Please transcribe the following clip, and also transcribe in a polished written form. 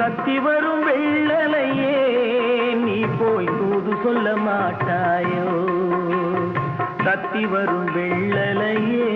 தத்தி வரும் வெள்ளலையே நீ போய் தூது சொல்ல மாட்டாயோ? தத்தி வரும் வெள்ளலையே